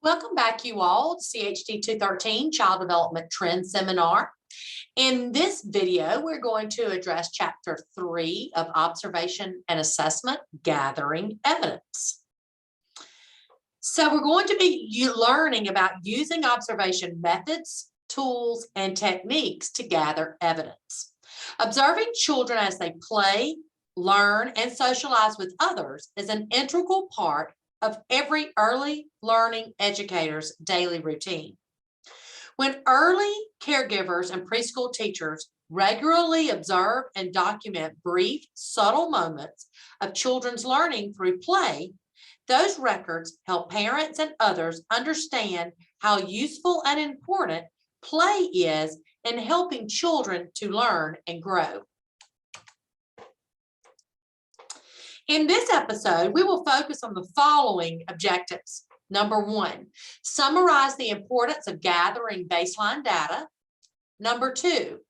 Welcome back, you all, to CHD 213 Child Development Trend Seminar. In this video, we're going to address Chapter 3 of Observation and Assessment, Gathering Evidence. So we're going to be learning about using observation methods, tools, and techniques to gather evidence. Observing children as they play, learn, and socialize with others is an integral part of every early learning educator's daily routine. When early caregivers and preschool teachers regularly observe and document brief, subtle moments of children's learning through play, those records help parents and others understand how useful and important play is in helping children to learn and grow. In this episode, we will focus on the following objectives. Number 1, summarize the importance of gathering baseline data. Number 2,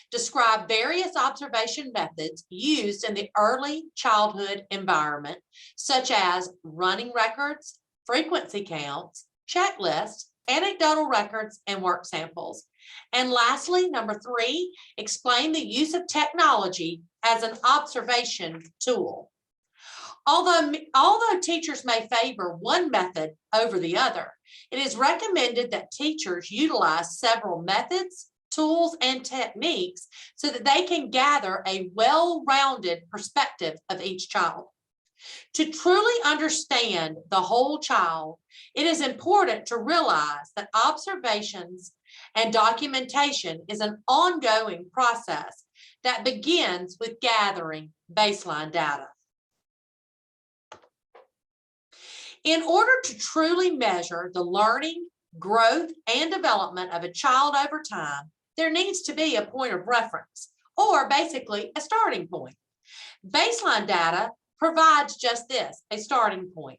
describe various observation methods used in the early childhood environment, such as running records, frequency counts, checklists, anecdotal records, and work samples. And lastly, number 3, explain the use of technology as an observation tool. Although teachers may favor one method over the other, it is recommended that teachers utilize several methods, tools, and techniques so that they can gather a well-rounded perspective of each child. To truly understand the whole child, it is important to realize that observations and documentation is an ongoing process that begins with gathering baseline data. In order to truly measure the learning, growth, and development of a child over time, there needs to be a point of reference, or basically a starting point. Baseline data provides just this, a starting point.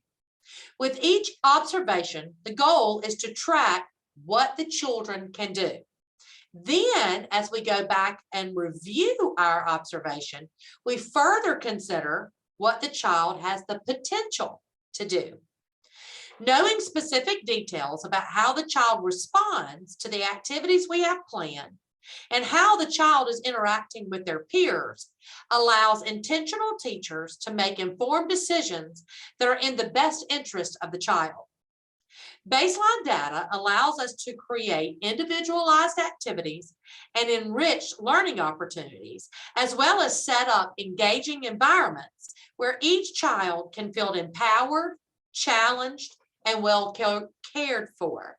With each observation, the goal is to track what the children can do. Then, as we go back and review our observation, we further consider what the child has the potential to do. Knowing specific details about how the child responds to the activities we have planned and how the child is interacting with their peers allows intentional teachers to make informed decisions that are in the best interest of the child. Baseline data allows us to create individualized activities and enriched learning opportunities, as well as set up engaging environments where each child can feel empowered, challenged, and well cared for.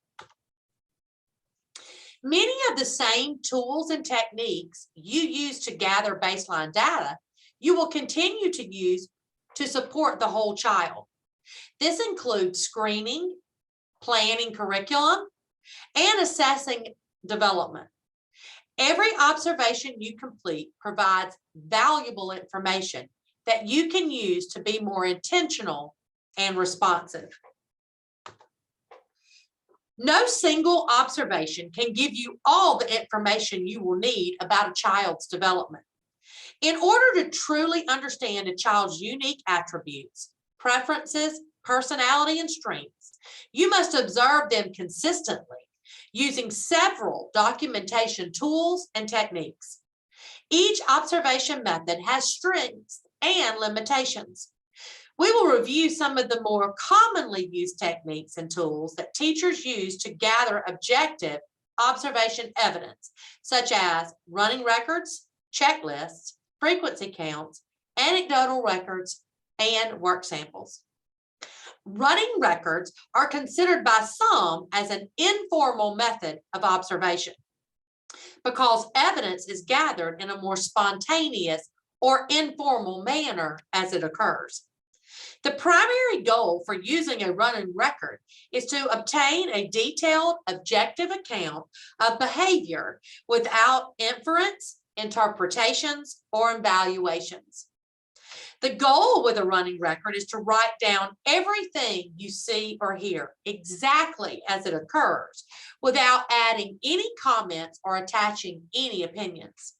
Many of the same tools and techniques you use to gather baseline data, you will continue to use to support the whole child. This includes screening, planning curriculum, and assessing development. Every observation you complete provides valuable information that you can use to be more intentional and responsive. No single observation can give you all the information you will need about a child's development. In order to truly understand a child's unique attributes, preferences, personality, and strengths, you must observe them consistently using several documentation tools and techniques. Each observation method has strengths and limitations. We will review some of the more commonly used techniques and tools that teachers use to gather objective observation evidence, such as running records, checklists, frequency counts, anecdotal records, and work samples. Running records are considered by some as an informal method of observation because evidence is gathered in a more spontaneous or informal manner as it occurs. The primary goal for using a running record is to obtain a detailed, objective account of behavior without inference, interpretations, or evaluations. The goal with a running record is to write down everything you see or hear exactly as it occurs without adding any comments or attaching any opinions.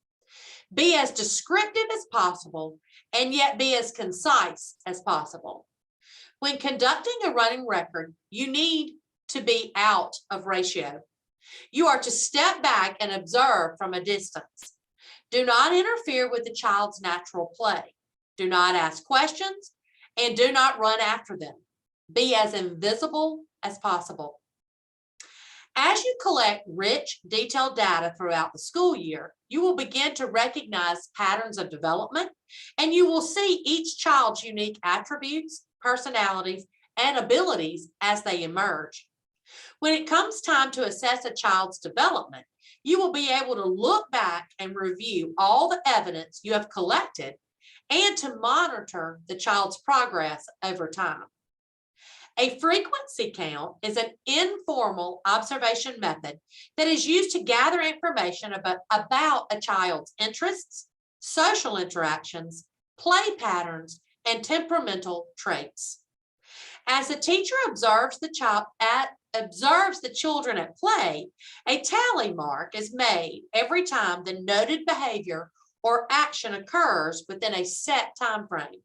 Be as descriptive as possible and yet be as concise as possible. When conducting a running record, you need to be out of ratio. You are to step back and observe from a distance. Do not interfere with the child's natural play. Do not ask questions and do not run after them. Be as invisible as possible. As you collect rich, detailed data throughout the school year, you will begin to recognize patterns of development, and you will see each child's unique attributes, personalities, and abilities as they emerge. When it comes time to assess a child's development, you will be able to look back and review all the evidence you have collected and to monitor the child's progress over time. A frequency count is an informal observation method that is used to gather information about a child's interests, social interactions, play patterns, and temperamental traits. As the teacher observes the children at play, a tally mark is made every time the noted behavior or action occurs within a set time frame.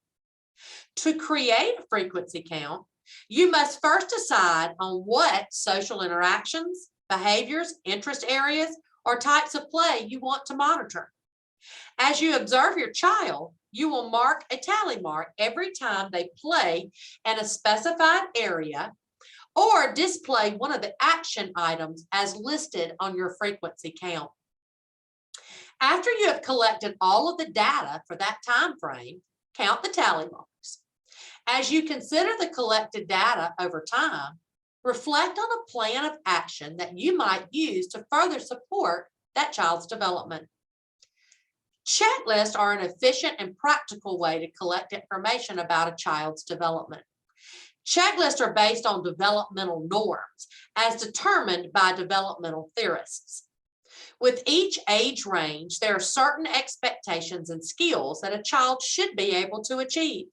To create a frequency count, you must first decide on what social interactions, behaviors, interest areas, or types of play you want to monitor. As you observe your child, you will mark a tally mark every time they play in a specified area or display one of the action items as listed on your frequency count. After you have collected all of the data for that time frame, count the tally marks. As you consider the collected data over time, reflect on a plan of action that you might use to further support that child's development. Checklists are an efficient and practical way to collect information about a child's development. Checklists are based on developmental norms as determined by developmental theorists. With each age range, there are certain expectations and skills that a child should be able to achieve.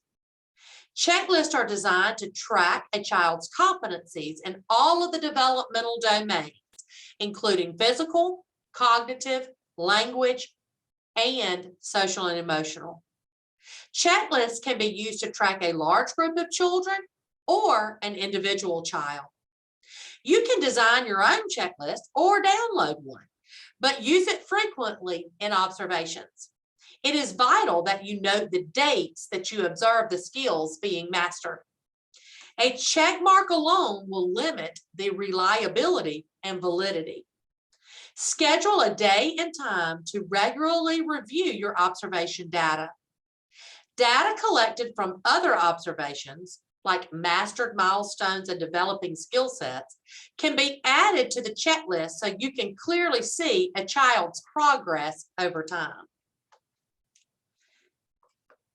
Checklists are designed to track a child's competencies in all of the developmental domains, including physical, cognitive, language, and social and emotional. Checklists can be used to track a large group of children or an individual child. You can design your own checklist or download one, but use it frequently in observations. It is vital that you note the dates that you observe the skills being mastered. A check mark alone will limit the reliability and validity. Schedule a day and time to regularly review your observation data. Data collected from other observations, like mastered milestones and developing skill sets, can be added to the checklist so you can clearly see a child's progress over time.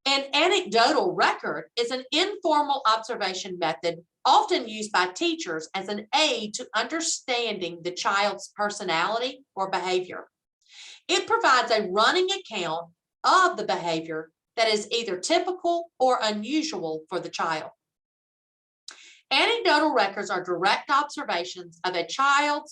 An anecdotal record is an informal observation method often used by teachers as an aid to understanding the child's personality or behavior. It provides a running account of the behavior that is either typical or unusual for the child. Anecdotal records are direct observations of a child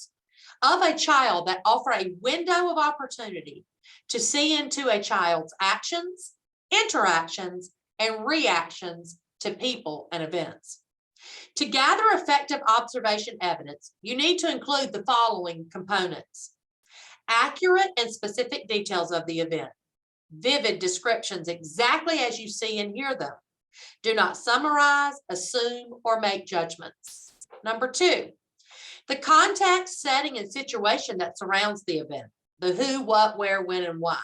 that offer a window of opportunity to see into a child's actions, interactions, and reactions to people and events. To gather effective observation evidence, you need to include the following components: accurate and specific details of the event, vivid descriptions exactly as you see and hear them. Do not summarize, assume, or make judgments. Number two, the context, setting, and situation that surrounds the event, the who, what, where, when, and why.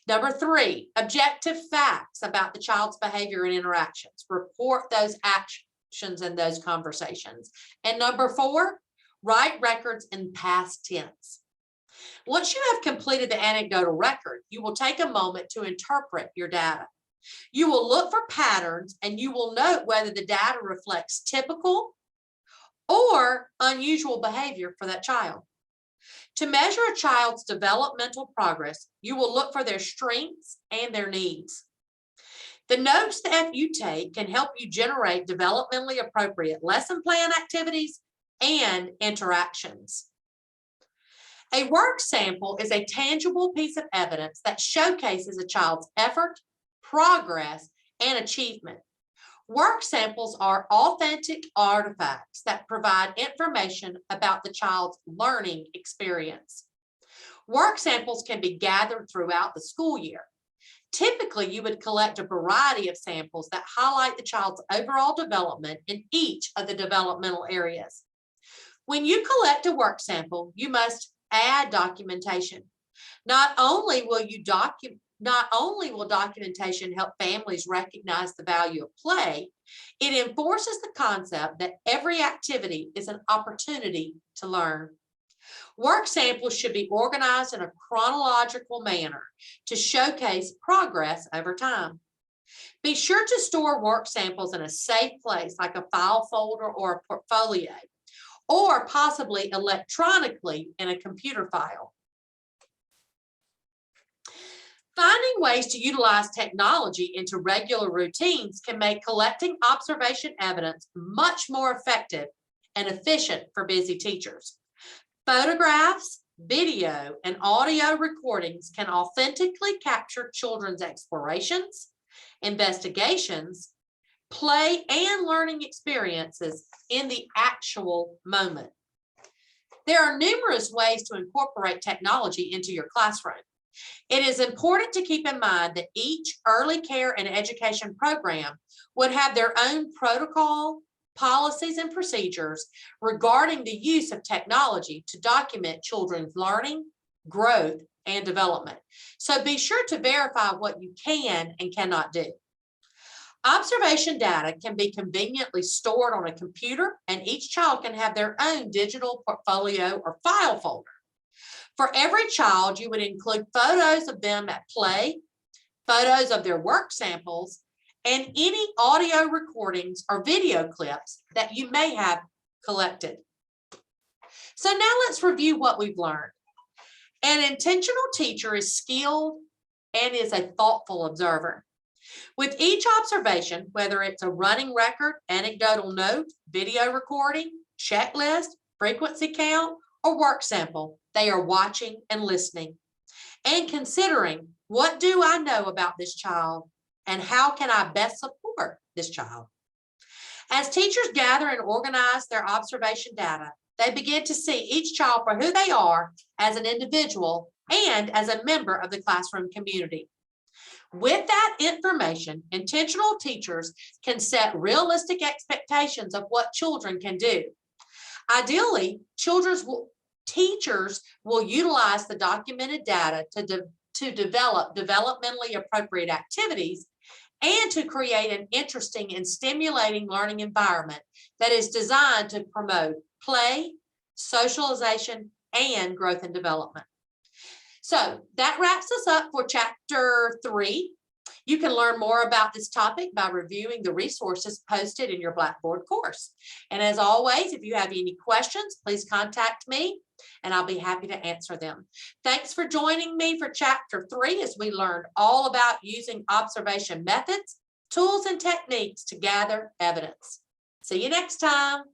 Number three, objective facts about the child's behavior and interactions. Report those actions and those conversations. And number four, write records in past tense. Once you have completed the anecdotal record, you will take a moment to interpret your data. You will look for patterns and you will note whether the data reflects typical or unusual behavior for that child. To measure a child's developmental progress, you will look for their strengths and their needs. The notes that you take can help you generate developmentally appropriate lesson plan activities and interactions. A work sample is a tangible piece of evidence that showcases a child's effort, progress, and achievement. Work samples are authentic artifacts that provide information about the child's learning experience. Work samples can be gathered throughout the school year. Typically, you would collect a variety of samples that highlight the child's overall development in each of the developmental areas. When you collect a work sample, you must add documentation. Not only will documentation help families recognize the value of play, it enforces the concept that every activity is an opportunity to learn. Work samples should be organized in a chronological manner to showcase progress over time. Be sure to store work samples in a safe place like a file folder or a portfolio, or possibly electronically in a computer file. Finding ways to utilize technology into regular routines can make collecting observation evidence much more effective and efficient for busy teachers. Photographs, video, and audio recordings can authentically capture children's explorations, investigations, play, and learning experiences in the actual moment. There are numerous ways to incorporate technology into your classroom. It is important to keep in mind that each early care and education program would have their own protocol, policies, and procedures regarding the use of technology to document children's learning, growth, and development. So be sure to verify what you can and cannot do. Observation data can be conveniently stored on a computer, and each child can have their own digital portfolio or file folder. For every child, you would include photos of them at play, photos of their work samples, and any audio recordings or video clips that you may have collected. So now let's review what we've learned. An intentional teacher is skilled and is a thoughtful observer. With each observation, whether it's a running record, anecdotal note, video recording, checklist, frequency count, or work sample, they are watching and listening and considering, what do I know about this child and how can I best support this child? As teachers gather and organize their observation data, they begin to see each child for who they are as an individual and as a member of the classroom community. With that information, intentional teachers can set realistic expectations of what children can do. Ideally, teachers will utilize the documented data to develop developmentally appropriate activities and to create an interesting and stimulating learning environment that is designed to promote play, socialization, and growth and development. So that wraps us up for Chapter 3. You can learn more about this topic by reviewing the resources posted in your Blackboard course. And as always, if you have any questions, please contact me and I'll be happy to answer them. Thanks for joining me for Chapter 3 as we learned all about using observation methods, tools, and techniques to gather evidence. See you next time.